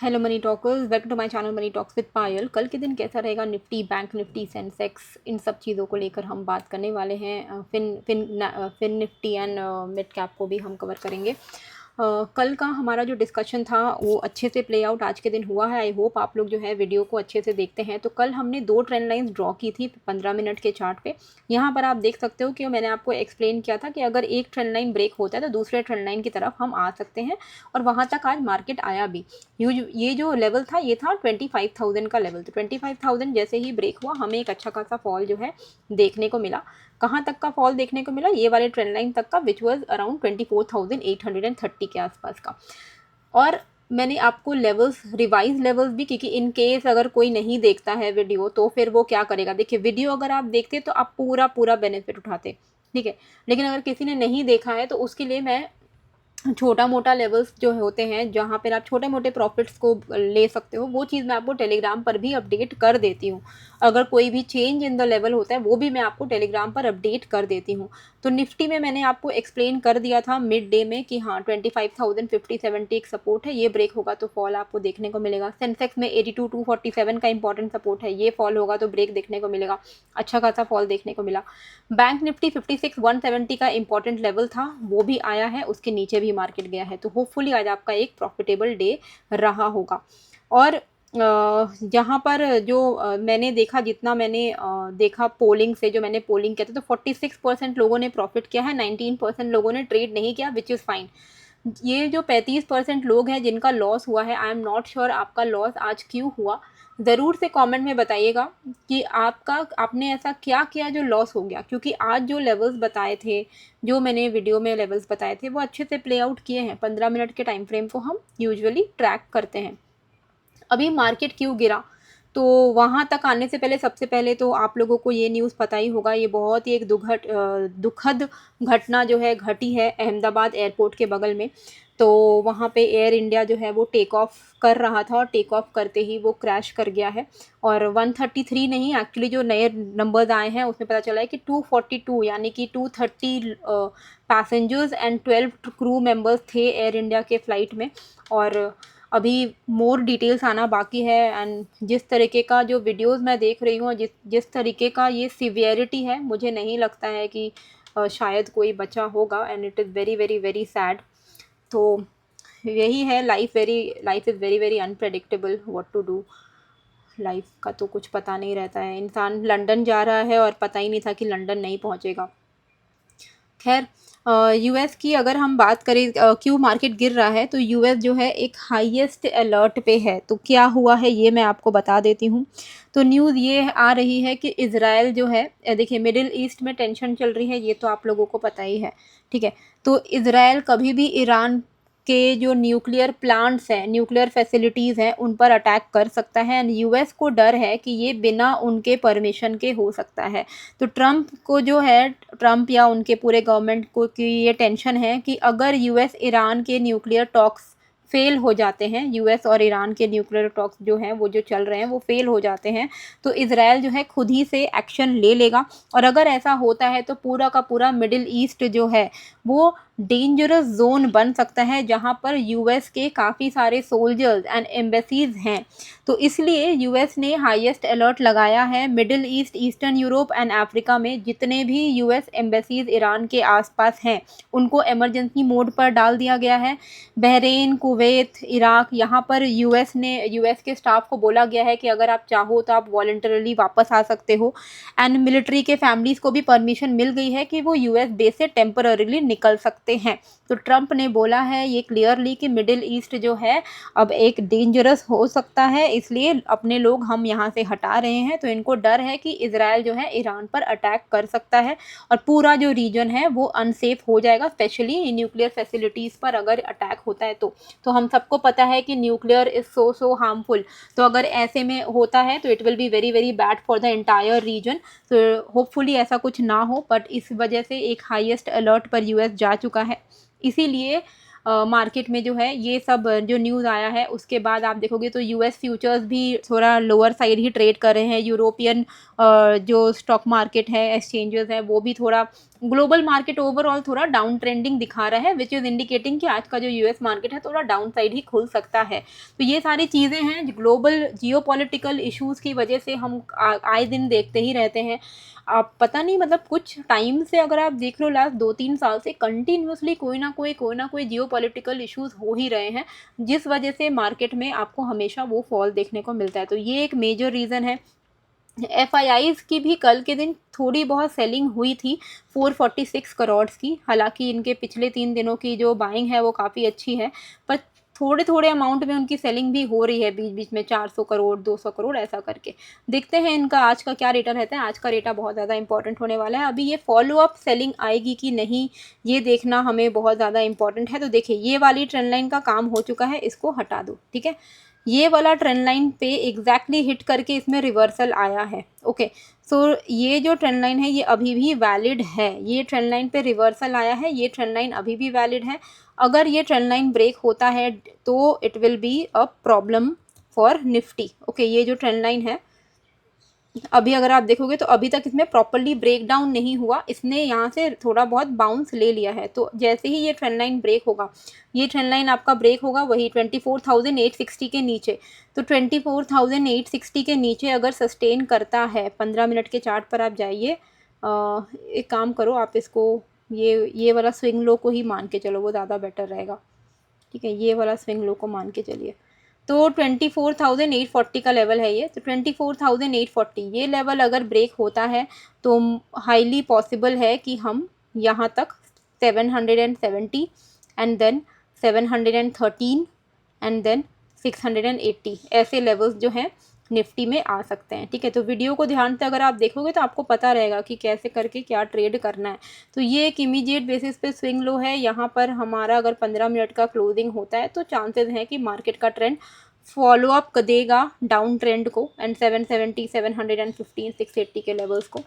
Hello money talkers, welcome to my channel money talks with Payal. कल के दिन कैसा रहेगा निफ्टी, बैंक निफ्टी, सेंसेक्स, इन सब चीज़ों को लेकर हम बात करने वाले हैं। Fin Nifty and mid cap को भी हम कवर करेंगे। कल का हमारा जो डिस्कशन था वो अच्छे से प्ले आउट आज के दिन हुआ है। आई होप आप लोग जो है वीडियो को अच्छे से देखते हैं। तो कल हमने 2 ट्रेंड लाइंस ड्रॉ की थी 15 मिनट के चार्ट पे। यहाँ पर आप देख सकते हो कि मैंने आपको एक्सप्लेन किया था कि अगर एक ट्रेंड लाइन ब्रेक होता है तो दूसरे ट्रेंड लाइन की तरफ हम आ सकते हैं, और वहाँ तक आज मार्केट आया भी। ये जो लेवल था ये था 25,000 का लेवल। तो 25,000 जैसे ही ब्रेक हुआ हमें एक अच्छा खासा फॉल जो है देखने को मिला। कहाँ तक का फॉल देखने को मिला? ये वाले ट्रेंड लाइन तक का, विच वाज अराउंड 24,830 के आसपास का। और मैंने आपको लेवल्स, रिवाइज लेवल्स भी, क्योंकि इन केस अगर कोई नहीं देखता है वीडियो तो फिर वो क्या करेगा। देखिए, वीडियो अगर आप देखते तो आप पूरा पूरा बेनिफिट उठाते, ठीक है। लेकिन अगर किसी ने नहीं देखा है तो उसके लिए मैं छोटा मोटा लेवल्स जो होते हैं जहाँ पर आप छोटे मोटे प्रॉफिट्स को ले सकते हो, वो चीज़ मैं आपको टेलीग्राम पर भी अपडेट कर देती हूँ। अगर कोई भी चेंज इन द लेवल होता है वो भी मैं आपको टेलीग्राम पर अपडेट कर देती हूँ। तो निफ्टी में मैंने आपको एक्सप्लेन कर दिया था मिड डे में कि हाँ 25,050-70 एक सपोर्ट है, ये ब्रेक होगा तो फॉल आपको देखने को मिलेगा। सेंसेक्स में 82,247 का इंपॉर्टेंट सपोर्ट है, ये फॉल होगा तो ब्रेक देखने को मिलेगा, अच्छा खासा फॉल देखने को मिला। बैंक निफ्टी 56,170 का इंपॉर्टेंट लेवल था, वो भी आया है, उसके नीचे भी मार्केट गया है। तो होपफुली आज आपका एक प्रॉफिटेबल डे रहा होगा। और यहाँ पर जो मैंने देखा, जितना मैंने देखा पोलिंग से, जो मैंने पोलिंग किया था, तो 46% लोगों ने प्रॉफिट किया है, 19% लोगों ने ट्रेड नहीं किया, विच इज़ फाइन। ये जो 35% लोग हैं जिनका लॉस हुआ है, आई एम नॉट श्योर आपका लॉस आज क्यों हुआ। ज़रूर से कमेंट में बताइएगा कि आपने ऐसा क्या किया जो लॉस हो गया, क्योंकि आज जो लेवल्स बताए थे, जो मैंने वीडियो में लेवल्स बताए थे, वो अच्छे से प्ले आउट किए हैं। 15 मिनट के टाइम फ्रेम को हम यूजुअली ट्रैक करते हैं। अभी मार्केट क्यों गिरा, तो वहाँ तक आने से पहले सबसे पहले तो आप लोगों को ये न्यूज़ पता ही होगा। ये बहुत ही एक दुखद घटना जो है घटी है अहमदाबाद एयरपोर्ट के बगल में। तो वहाँ पे एयर इंडिया जो है वो टेक ऑफ कर रहा था, और टेक ऑफ करते ही वो क्रैश कर गया है। और 133 नहीं, एक्चुअली जो नए नंबर्स आए हैं उसमें पता चला है कि 242 यानी कि 230 पैसेंजर्स एंड 12 क्रू मेंबर्स थे एयर इंडिया के फ़्लाइट में। और अभी मोर डिटेल्स आना बाकी है। एंड जिस तरीके का जो वीडियोस मैं देख रही हूँ, जिस तरीके का ये सिवियरिटी है, मुझे नहीं लगता है कि शायद कोई बचा होगा। And it is very very very sad. तो यही है, life is very very unpredictable, what to do. Life का तो कुछ पता नहीं रहता है। इंसान लंदन जा रहा है और पता ही नहीं था कि लंदन नहीं पहुँचेगा। खैर, यूएस की अगर हम बात करें क्यों मार्केट गिर रहा है, तो यूएस जो है एक हाईएस्ट अलर्ट पे है। तो क्या हुआ है ये मैं आपको बता देती हूँ। तो न्यूज़ ये आ रही है कि इज़राइल जो है, देखिए मिडिल ईस्ट में टेंशन चल रही है, ये तो आप लोगों को पता ही है, ठीक है। तो इज़राइल कभी भी ईरान के जो न्यूक्लियर प्लांट्स हैं, न्यूक्लियर फैसिलिटीज़ हैं, उन पर अटैक कर सकता है। एंड यूएस को डर है कि ये बिना उनके परमिशन के हो सकता है। तो ट्रंप को जो है, ट्रंप या उनके पूरे गवर्नमेंट को की ये टेंशन है कि अगर यूएस ईरान के न्यूक्लियर टॉक्स फेल हो जाते हैं, यूएस और ईरान के न्यूक्लियर टॉक्स जो हैं वो जो चल रहे हैं वो फेल हो जाते हैं, तो इज़राइल जो है खुद ही से एक्शन ले लेगा। और अगर ऐसा होता है तो पूरा का पूरा मिडिल ईस्ट जो है वो डेंजरस जोन बन सकता है, जहां पर यूएस के काफ़ी सारे सोल्जर्स एंड एम्बेसीज हैं। तो इसलिए यूएस ने हाईएस्ट अलर्ट लगाया है middle east, eastern Europe and Africa में। जितने भी यूएस एम्बेसीज ईरान के आसपास हैं उनको इमरजेंसी मोड पर डाल दिया गया है। बहरीन, कुवैत, इराक, यहाँ पर यूएस के स्टाफ को बोला गया है कि अगर आप चाहो तो आप वॉलंटरली वापस आ सकते हो। एंड मिलिट्री के फैमिलीज़ को भी परमिशन मिल गई है कि वो यूएस बेस से टेम्पररीली निकल सकते हैं। तो ट्रंप ने बोला है ये क्लियरली कि मिडिल ईस्ट जो है अब एक डेंजरस हो सकता है, इसलिए अपने लोग हम यहाँ से हटा रहे हैं। तो इनको डर है कि इज़राइल जो है ईरान पर अटैक कर सकता है और पूरा जो रीजन है वो अनसेफ हो जाएगा, स्पेशली न्यूक्लियर फैसिलिटीज़ पर अगर अटैक होता है तो हम सबको पता है कि न्यूक्लियर इज़ सो हार्मफुल। तो अगर ऐसे में होता है तो it will be very very bad for the entire reason. तो होपफुली ऐसा कुछ ना हो, बट इस वजह से एक हाईएस्ट अलर्ट पर यूएस जा चुका है। इसीलिए मार्केट में जो है ये सब जो न्यूज़ आया है उसके बाद आप देखोगे तो यूएस फ्यूचर्स भी थोड़ा लोअर साइड ही ट्रेड कर रहे हैं। यूरोपियन जो स्टॉक मार्केट है, एक्सचेंजेस है, वो भी थोड़ा ग्लोबल मार्केट ओवरऑल थोड़ा डाउन ट्रेंडिंग दिखा रहा है, विच इज़ इंडिकेटिंग कि आज का जो यूएस मार्केट है थोड़ा डाउन साइड ही खुल सकता है। तो ये सारी चीज़ें हैं ग्लोबल जियोपॉलिटिकल इश्यूज़ की वजह से हम आए दिन देखते ही रहते हैं। आप पता नहीं मतलब कुछ टाइम से अगर आप देख लो लास्ट 2-3 साल से कंटिन्यूसली कोई ना कोई जियोपॉलिटिकल इश्यूज़ हो ही रहे हैं, जिस वजह से मार्केट में आपको हमेशा वो फॉल देखने को मिलता है। तो ये एक मेजर रीज़न है। एफआईआईज़ की भी कल के दिन थोड़ी बहुत सेलिंग हुई थी 446 करोड़ की। हालांकि इनके पिछले 3 दिनों की जो बाइंग है वो काफ़ी अच्छी है, पर थोड़े थोड़े अमाउंट में उनकी सेलिंग भी हो रही है बीच बीच में, 400 करोड़ 200 करोड़ ऐसा करके। देखते हैं इनका आज का क्या रेटा रहता है। आज का रेटा बहुत ज़्यादा इंपॉर्टेंट होने वाला है। अभी ये फॉलो अप सेलिंग आएगी कि नहीं, ये देखना हमें बहुत ज़्यादा इंपॉर्टेंट है। तो देखिए ये वाली ट्रेंड लाइन का काम हो चुका है, इसको हटा दो, ठीक है। ये वाला ट्रेंड लाइन पे एग्जैक्टली हिट करके इसमें रिवर्सल आया है। ओके, सो ये जो ट्रेंड लाइन है ये अभी भी वैलिड है। ये ट्रेंड लाइन पे रिवर्सल आया है, ये ट्रेंड लाइन अभी भी वैलिड है। अगर ये ट्रेंड लाइन ब्रेक होता है तो it will be a problem for Nifty. Okay, ये जो ट्रेंड लाइन है अभी अगर आप देखोगे तो अभी तक इसमें प्रॉपरली ब्रेक डाउन नहीं हुआ, इसने यहाँ से थोड़ा बहुत बाउंस ले लिया है। तो जैसे ही ये ट्रेंड लाइन ब्रेक होगा, ये ट्रेंड लाइन आपका ब्रेक होगा वही 24,860 के नीचे। तो 24,860 के नीचे अगर सस्टेन करता है, 15 मिनट के चार्ट पर आप जाइए, एक काम करो आप इसको ये वाला स्विंग लो को ही मान के चलो, वो ज़्यादा बेटर रहेगा। ठीक है, ये वाला स्विंग लो को मान के चलिए। तो 24,840 का लेवल है ये। तो 24,840 ये लेवल अगर ब्रेक होता है तो हाईली पॉसिबल है कि हम यहाँ तक 770 एंड देन 713 एंड देन 680 ऐसे लेवल्स जो हैं निफ्टी में आ सकते हैं। ठीक है, तो वीडियो को ध्यान से अगर आप देखोगे तो आपको पता रहेगा कि कैसे करके क्या ट्रेड करना है। तो ये एक इमीडिएट बेसिस पे स्विंग लो है। यहाँ पर हमारा अगर 15 मिनट का क्लोजिंग होता है तो चांसेस हैं कि मार्केट का ट्रेंड फॉलो अप देगा डाउन ट्रेंड को एंड 770 715 680 के लेवल्स को।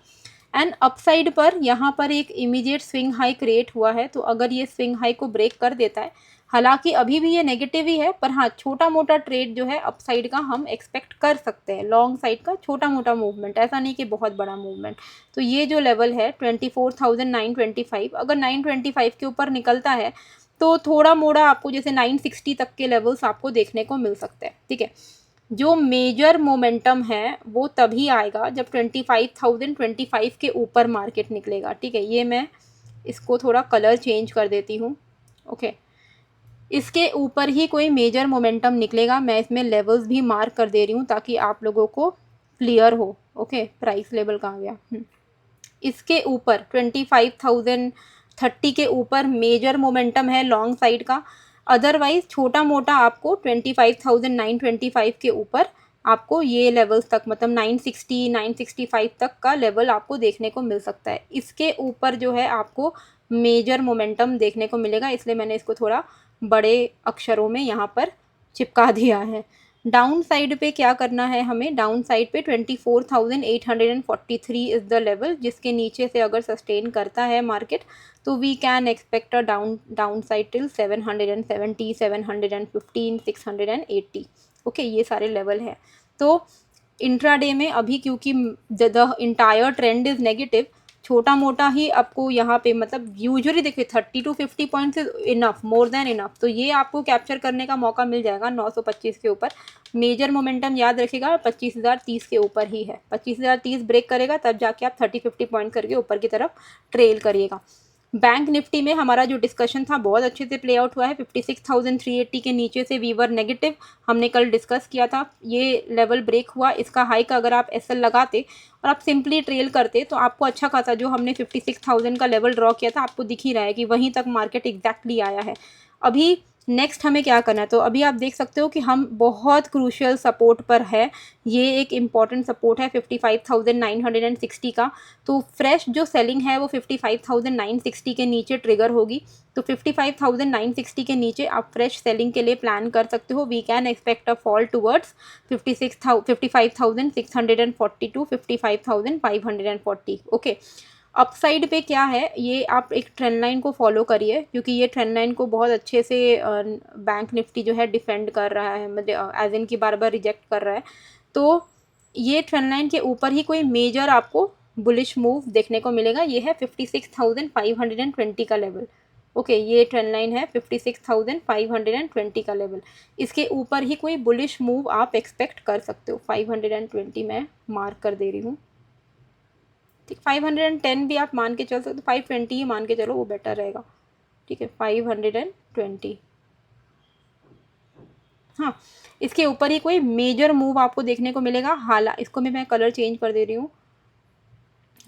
एंड अपसाइड पर यहाँ पर एक इमीडिएट स्विंग हाई क्रिएट हुआ है। तो अगर ये स्विंग हाई को ब्रेक कर देता है, हालांकि अभी भी ये नेगेटिव ही है, पर हाँ छोटा मोटा ट्रेड जो है अपसाइड का हम एक्सपेक्ट कर सकते हैं। लॉन्ग साइड का छोटा मोटा मूवमेंट, ऐसा नहीं कि बहुत बड़ा मूवमेंट। तो ये जो लेवल है 24,925, अगर 925 के ऊपर निकलता है तो थोड़ा मोड़ा आपको जैसे 960 तक के लेवल्स आपको देखने को मिल सकते हैं। ठीक है, जो मेजर मोमेंटम है वो तभी आएगा जब 25,025 के ऊपर मार्केट निकलेगा। ठीक है, ये मैं इसको थोड़ा कलर चेंज कर देती हूँ। ओके, इसके ऊपर ही कोई मेजर मोमेंटम निकलेगा। मैं इसमें लेवल्स भी मार्क कर दे रही हूँ ताकि आप लोगों को क्लियर हो। ओके, प्राइस लेवल कहाँ गया? इसके ऊपर 25,030 के ऊपर मेजर मोमेंटम है लॉन्ग साइड का। अदरवाइज छोटा मोटा आपको 25,925 के ऊपर आपको ये लेवल्स तक, मतलब 960 965 तक का लेवल आपको देखने को मिल सकता है। इसके ऊपर जो है आपको मेजर मोमेंटम देखने को मिलेगा, इसलिए मैंने इसको थोड़ा बड़े अक्षरों में यहाँ पर चिपका दिया है। डाउन साइड पे क्या करना है हमें? डाउन साइड पे 24,843 इज़ द लेवल, जिसके नीचे से अगर सस्टेन करता है मार्केट तो we can expect a downside till 770 715 680। Okay, ये सारे लेवल हैं। तो इंट्राडे में अभी क्योंकि the entire trend is negative, छोटा मोटा ही आपको यहाँ पे, मतलब यूजुअली देखिए 30 to 50 points is enough, more than enough. तो ये आपको कैप्चर करने का मौका मिल जाएगा 925 के ऊपर। मेजर मोमेंटम याद रखिएगा 25,030 के ऊपर ही है। 25,030 ब्रेक करेगा तब जाके आप 30-50 पॉइंट करके ऊपर की तरफ ट्रेल करिएगा। बैंक निफ्टी में हमारा जो डिस्कशन था बहुत अच्छे से प्ले आउट हुआ है। 56,380 के नीचे से वी वर नेगेटिव, हमने कल डिस्कस किया था। ये लेवल ब्रेक हुआ, इसका हाई का अगर आप एसएल लगाते और आप सिंपली ट्रेल करते तो आपको अच्छा खासा, जो हमने 56,000 का लेवल ड्रॉ किया था, आपको दिख ही रहा है कि वहीं तक मार्केट एग्जैक्टली आया है। अभी नेक्स्ट हमें क्या करना है? तो अभी आप देख सकते हो कि हम बहुत क्रूशियल सपोर्ट पर है। ये एक इम्पॉर्टेंट सपोर्ट है 55,960 का। तो फ्रेश जो सेलिंग है वो 55,960 के नीचे ट्रिगर होगी। तो 55,960 के नीचे आप फ्रेश सेलिंग के लिए प्लान कर सकते हो। We can expect a fall towards 55,640 to 55,540। Okay, upside पे क्या है, ये आप एक ट्रेंड लाइन को फॉलो करिए, क्योंकि ये ट्रेंड लाइन को बहुत अच्छे से बैंक निफ्टी जो है डिफेंड कर रहा है, मतलब एज इन की बार बार रिजेक्ट कर रहा है। तो ये ट्रेंड लाइन के ऊपर ही कोई मेजर आपको बुलिश मूव देखने को मिलेगा। ये है 56,520 का लेवल। ओके, ये ट्रेंड लाइन है 56,520 का लेवल। इसके ऊपर ही कोई बुलिश मूव आप एक्सपेक्ट कर सकते हो। 520 मैं मार्क कर दे रही हूँ, ठीक। 510 भी आप मान के चल सकते हो, 520 ही मान के चलो, वो बेटर रहेगा, ठीक है। 520, हाँ, इसके ऊपर ही कोई मेजर मूव आपको देखने को मिलेगा। इसको भी मैं कलर चेंज कर दे रही हूँ,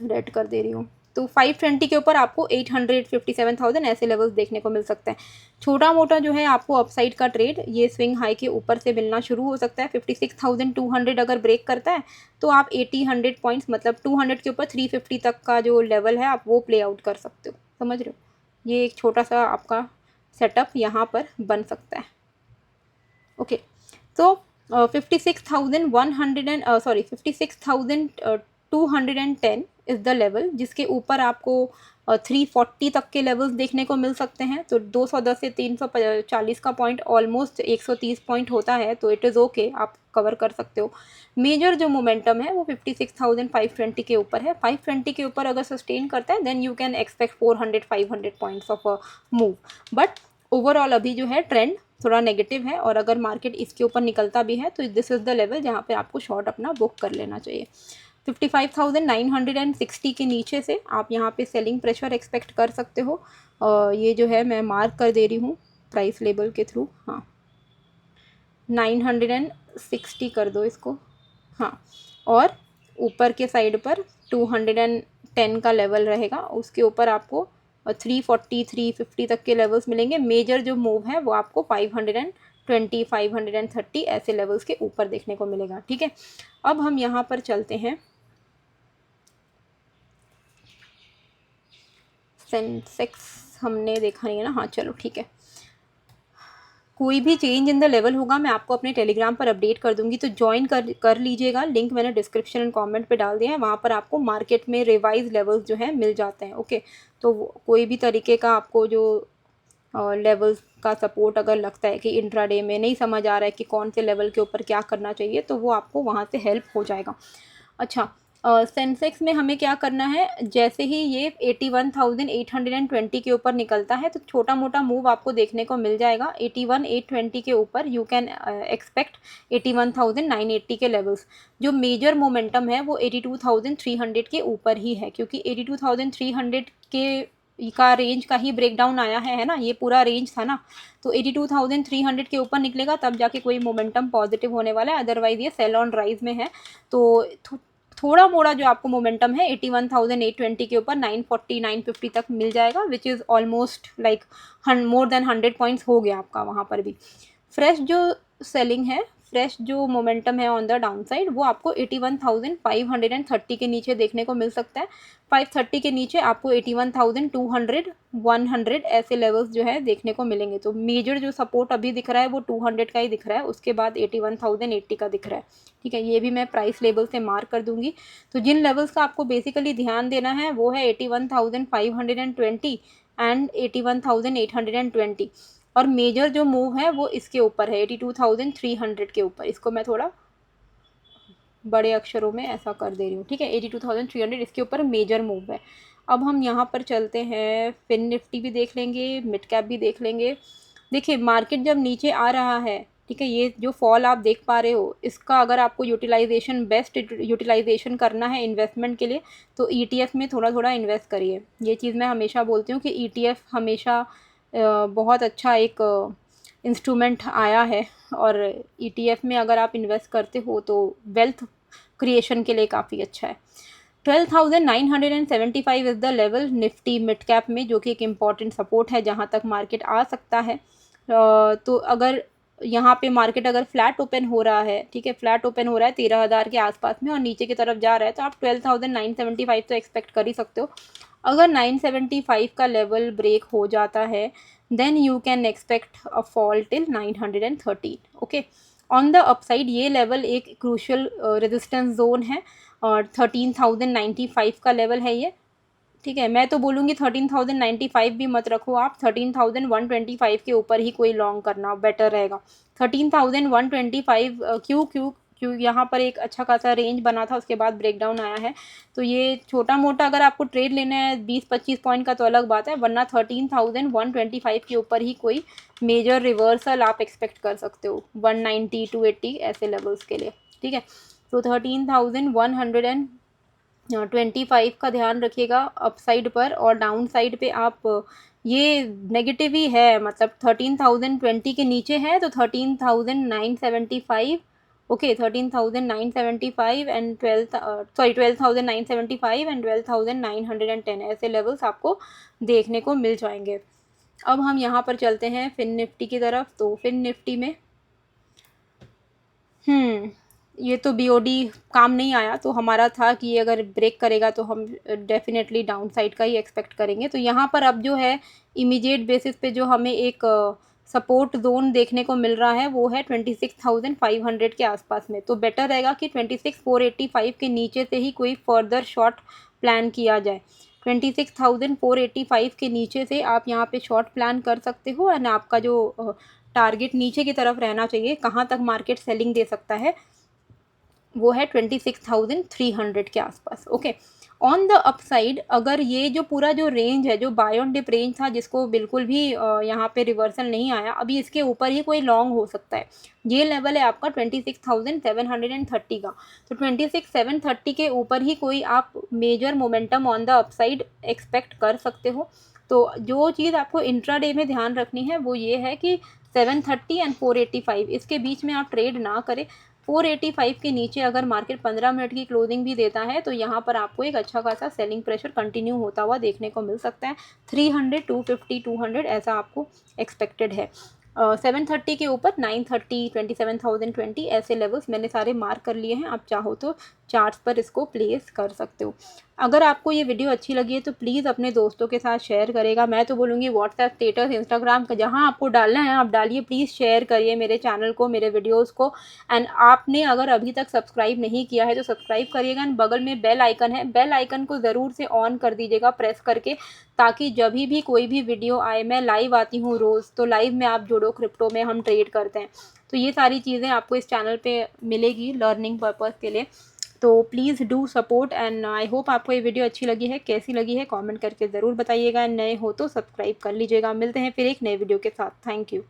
रेड कर दे रही हूँ। तो 520 के ऊपर आपको 857,000 ऐसे लेवल्स देखने को मिल सकते हैं। छोटा मोटा जो है आपको अपसाइड का ट्रेड ये स्विंग हाई के ऊपर से मिलना शुरू हो सकता है। 56,200 अगर ब्रेक करता है तो आप 80-100 पॉइंट्स, मतलब 200 के ऊपर 350 तक का जो लेवल है आप वो प्ले आउट कर सकते हो, समझ रहे हो। ये एक छोटा सा आपका सेटअप यहाँ पर बन सकता है। ओके, तो 56,210 इज़ द लेवल, जिसके ऊपर आपको 340 तक के लेवल्स देखने को मिल सकते हैं। तो 210 से 340 का पॉइंट ऑलमोस्ट 130 पॉइंट होता है, तो इट इज़ ओके, आप कवर कर सकते हो। मेजर जो मोमेंटम है वो 56,520 के ऊपर है। 520 के ऊपर अगर सस्टेन करता है then you can expect 400-500 points of move. But overall अभी जो है ट्रेंड थोड़ा नेगेटिव है, और अगर मार्केट इसके ऊपर निकलता भी है तो दिस इज़ द लेवल जहाँ पे आपको शॉर्ट अपना बुक कर लेना चाहिए। 55,960 के नीचे से आप यहाँ पे सेलिंग प्रेशर एक्सपेक्ट कर सकते हो। ये जो है मैं मार्क कर दे रही हूँ प्राइस लेबल के थ्रू, हाँ 960 कर दो इसको, हाँ। और ऊपर के साइड पर 210 का लेवल रहेगा, उसके ऊपर आपको 340 350 तक के लेवल्स मिलेंगे। मेजर जो मूव है वो आपको 520 530 ऐसे लेवल्स के ऊपर देखने को मिलेगा, ठीक है। अब हम यहाँ पर चलते हैं सेंसेक्स, हमने देखा नहीं है ना, हाँ चलो ठीक है। कोई भी चेंज इन द लेवल होगा मैं आपको अपने टेलीग्राम पर अपडेट कर दूंगी, तो ज्वाइन कर लीजिएगा। लिंक मैंने डिस्क्रिप्शन एंड कमेंट पे डाल दिया है, वहाँ पर आपको मार्केट में रिवाइज लेवल्स जो है मिल जाते हैं। ओके, तो कोई भी तरीके का आपको जो लेवल्स का सपोर्ट अगर लगता है कि इंट्राडे में नहीं समझ आ रहा है कि कौन से लेवल के ऊपर क्या करना चाहिए, तो वो आपको वहाँ से हेल्प हो जाएगा। अच्छा, सेंसेक्स में हमें क्या करना है, जैसे ही ये 81,820 के ऊपर निकलता है तो छोटा मोटा मूव आपको देखने को मिल जाएगा। 81,820 के ऊपर यू कैन एक्सपेक्ट 81,980 के लेवल्स। जो मेजर मोमेंटम है वो 82,300 के ऊपर ही है, क्योंकि 82,300 का रेंज का ही ब्रेकडाउन आया है ना, ये पूरा रेंज था ना। तो 82,300 के ऊपर निकलेगा तब जाके कोई मोमेंटम पॉजिटिव होने वाला है, अदरवाइज ये सेल ऑन राइज में है। तो थोड़ा मोड़ा जो आपको मोमेंटम है 81,820 के ऊपर 940 950 तक मिल जाएगा, which is almost like more than 100 points हो गया आपका वहाँ पर भी। फ्रेश जो सेलिंग है, फ्रेश जो मोमेंटम है ऑन द डाउन साइड, वो आपको 81,530 के नीचे देखने को मिल सकता है। 530 के नीचे आपको 81,200 100 ऐसे लेवल्स जो है देखने को मिलेंगे। तो मेजर जो सपोर्ट अभी दिख रहा है वो 200 का ही दिख रहा है, उसके बाद 81,080 का दिख रहा है, ठीक है। ये भी मैं प्राइस लेवल से मार्क कर दूंगी। तो जिन लेवल्स का आपको बेसिकली ध्यान देना है वो है 81,520 एंड 81,820, और मेजर जो मूव है वो इसके ऊपर है 82,300 के ऊपर। इसको मैं थोड़ा बड़े अक्षरों में ऐसा कर दे रही हूँ, ठीक है। 82,300 इसके ऊपर मेजर मूव है। अब हम यहाँ पर चलते हैं, फिन निफ्टी भी देख लेंगे, मिड कैप भी देख लेंगे। देखिए, मार्केट जब नीचे आ रहा है, ठीक है, ये जो फॉल आप देख पा रहे हो, इसका अगर आपको यूटिलाइजेशन, बेस्ट यूटिलाइजेशन करना है इन्वेस्टमेंट के लिए, तो ETF में थोड़ा थोड़ा इन्वेस्ट करिए। ये चीज़ मैं हमेशा बोलती हूँ कि ETF हमेशा बहुत अच्छा एक इंस्ट्रूमेंट आया है, और ETF में अगर आप इन्वेस्ट करते हो तो वेल्थ क्रिएशन के लिए काफ़ी अच्छा है। 12,975 is the level Nifty mid cap में, जो कि एक इम्पॉर्टेंट सपोर्ट है जहाँ तक मार्केट आ सकता है। तो अगर यहाँ पे मार्केट अगर फ्लैट ओपन हो रहा है, ठीक है, फ्लैट ओपन हो रहा है 13,000 के आसपास में और नीचे की तरफ जा रहा है, तो आप 12,975 तो एक्सपेक्ट कर ही सकते हो। अगर 975 का लेवल ब्रेक हो जाता है then you can expect a fall till 913। Okay, on the upside ये लेवल एक क्रूशियल रेजिस्टेंस जोन है, और 13,095 का लेवल है ये, ठीक है। मैं तो बोलूँगी 13,095 भी मत रखो आप, 13,125 के ऊपर ही कोई लॉन्ग करना बेटर रहेगा। 13,125 क्यों क्यों यहाँ पर एक अच्छा खासा रेंज बना था, उसके बाद ब्रेकडाउन आया है। तो ये छोटा मोटा अगर आपको ट्रेड लेना है 20-25 पॉइंट का तो अलग बात है, वरना 13,125 के ऊपर ही कोई मेजर रिवर्सल आप एक्सपेक्ट कर सकते हो 190 280 ऐसे लेवल्स के लिए, ठीक है। तो 13,125 का ध्यान रखिएगा अपसाइड पर, और डाउन साइड पे आप ये नेगेटिव ही है, मतलब 13,020 के नीचे है तो 13,975, ओके 13,975 एंड 12,975 एंड 12,910 ऐसे लेवल्स आपको देखने को मिल जाएंगे। अब हम यहाँ पर चलते हैं फिन निफ्टी की तरफ। तो फिन निफ्टी में ये तो बीओडी काम नहीं आया, तो हमारा था कि ये अगर ब्रेक करेगा तो हम डेफिनेटली डाउन साइड का ही एक्सपेक्ट करेंगे। तो यहाँ पर अब जो है इमीडिएट बेसिस पे जो हमें एक सपोर्ट जोन देखने को मिल रहा है वो है 26,500 के आसपास में। तो बेटर रहेगा कि 26,485 के नीचे से ही कोई फर्दर शॉर्ट प्लान किया जाए। 26,485 के नीचे से आप यहाँ पे शॉर्ट प्लान कर सकते हो, एंड आपका जो टारगेट नीचे की तरफ रहना चाहिए, कहाँ तक मार्केट सेलिंग दे सकता है, वो है 26,300 के आसपास, ओके। ऑन द अपसाइड अगर ये जो पूरा जो रेंज है, जो बाय ऑन डिप रेंज था जिसको बिल्कुल भी यहाँ पे रिवर्सल नहीं आया, अभी इसके ऊपर ही कोई लॉन्ग हो सकता है। ये लेवल है आपका 26,730 का, तो 26,730 के ऊपर ही कोई आप major momentum on the upside expect कर सकते हो। तो जो चीज़ आपको इंट्राडे में ध्यान रखनी है वो ये है कि 730 एंड 485 इसके बीच में आप ट्रेड ना करें। 485 के नीचे अगर मार्केट 15 मिनट की क्लोजिंग भी देता है तो यहाँ पर आपको एक अच्छा खासा सेलिंग प्रेशर कंटिन्यू होता हुआ देखने को मिल सकता है। 300 250 200 ऐसा आपको एक्सपेक्टेड है। 730 के ऊपर 930 27,020 ऐसे लेवल्स मैंने सारे मार्क कर लिए हैं। आप चाहो तो चार्ट्स पर इसको प्लेस कर सकते हो। अगर आपको ये वीडियो अच्छी लगी है तो प्लीज़ अपने दोस्तों के साथ शेयर करेगा। मैं तो बोलूँगी व्हाट्सएप स्टेटस इंस्टाग्राम का जहाँ आपको डालना है आप डालिए, प्लीज़ शेयर करिए मेरे चैनल को, मेरे वीडियोज़ को। एंड आपने अगर अभी तक सब्सक्राइब नहीं किया है तो सब्सक्राइब करिएगा। एंड बगल में बेल आइकन है, बेल आइकन को ज़रूर से ऑन कर दीजिएगा प्रेस करके, ताकि जब भी कोई भी वीडियो आए, मैं लाइव आती हूँ रोज़, तो लाइव में आप जुड़ो, क्रिप्टो में हम ट्रेड करते हैं। तो ये सारी चीज़ें आपको इस चैनल पे मिलेगी लर्निंग पर्पज़ के लिए। तो please do support, and I hope आपको ये वीडियो अच्छी लगी है। कैसी लगी है कमेंट करके ज़रूर बताइएगा। नए हो तो सब्सक्राइब कर लीजिएगा। मिलते हैं फिर एक नए वीडियो के साथ। Thank you.